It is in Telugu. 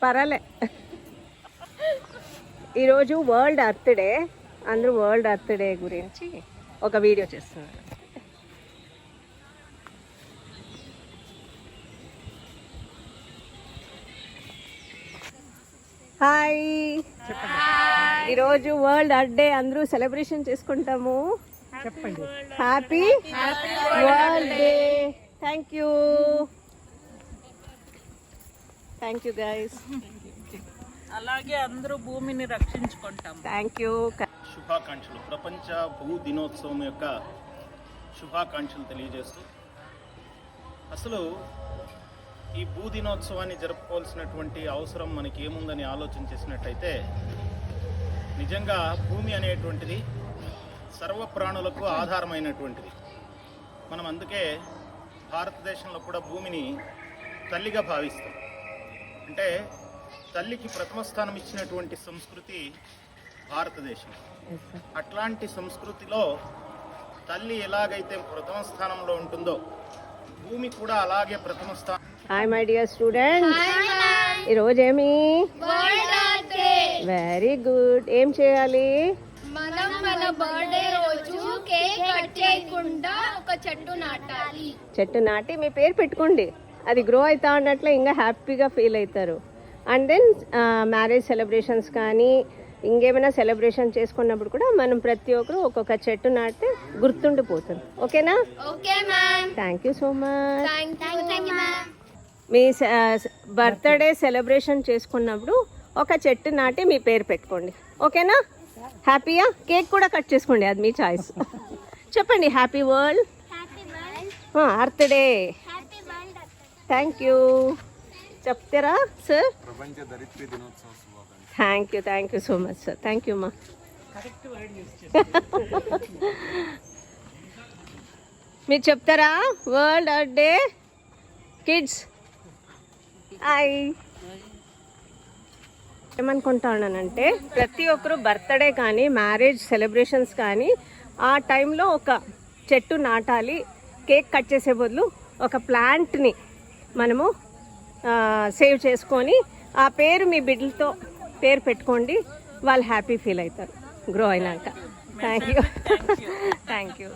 పర్వాలే. ఈరోజు వరల్డ్ ఎర్త్ డే. అందరూ వరల్డ్ ఎర్త్ డే గురించి ఒక వీడియో చేస్తున్నారు. హాయ్, ఈరోజు వరల్డ్ ఎర్త్ డే అందరూ సెలబ్రేషన్ చేసుకుంటాము. చెప్పండి, happy world day. Thank you guys. అలాగే అందరూ భూమిని రక్షించుకుంటాం. Thank you. శుభాకాంక్షలు. ప్రపంచ భూ దినోత్సవం యొక్క శుభాకాంక్షలు తెలియజేస్తూ, అసలు ఈ భూ దినోత్సవాన్ని జరుపుకోవాల్సినటువంటి అవసరం మనకి ఏముందని ఆలోచన చేసినట్టయితే, నిజంగా భూమి అనేటువంటిది సర్వ ప్రాణులకు ఆధారమైనటువంటిది. మనం అందుకే భారతదేశంలో కూడా భూమిని తల్లిగా భావిస్తాం. అంటే తల్లికి ప్రథమ స్థానం ఇచ్చినటువంటి సంస్కృతి భారతదేశం. అట్లాంటి సంస్కృతిలో తల్లి ఎలాగైతే ప్రథమ స్థానంలో ఉంటుందో, భూమి కూడా అలాగే ప్రథమ స్థానం. హాయ్ మై డియర్ స్టూడెంట్స్, ఈరోజు ఏమి? Very good. ఏం చేయాలి? మనం మన బర్త్డే రోజు కేక్ కట్ చేయకుండా ఒక చెట్టు నాటాలి. చెట్టు నాటి మీ పేరు పెట్టుకోండి. అది గ్రో అవుతా ఉన్నట్లే ఇంకా హ్యాపీగా ఫీల్ అవుతారు. అండ్ దెన్ మ్యారేజ్ సెలబ్రేషన్స్ కానీ ఇంకేమైనా సెలబ్రేషన్ చేసుకున్నప్పుడు కూడా మనం ప్రతి ఒక్కరు ఒక్కొక్క చెట్టు నాటితే గుర్తుండిపోతుంది. ఓకేనా? Okay ma'am. Thank you so much. Thank you ma'am. Me birthday celebration చేసుకున్నప్పుడు ఒక చెట్టు నాటి మీ పేరు పెట్టుకోండి. ఓకేనా? హ్యాపీయా? కేక్ కూడా కట్ చేసుకోండి, అది మీ చాయిస్. చెప్పండి, happy world earth day. Thank you. చెప్తారా sir? Thank you so much sir. Thank you మా. మీరు చెప్తారా world earth day kids? Hi. ఏమనుకుంటా ఉన్నానంటే, ప్రతి ఒక్కరు బర్త్డే కానీ మ్యారేజ్ సెలబ్రేషన్స్ కానీ ఆ టైంలో ఒక చెట్టు నాటాలి. కేక్ కట్ చేసే బదులు ఒక ప్లాంట్ని మనము సేవ్ చేసుకొని ఆ పేరు మీ బిడ్డలతో పేరు పెట్టుకోండి. వాళ్ళు హ్యాపీ ఫీల్ అవుతారు గ్రో అయినాక. Thank you.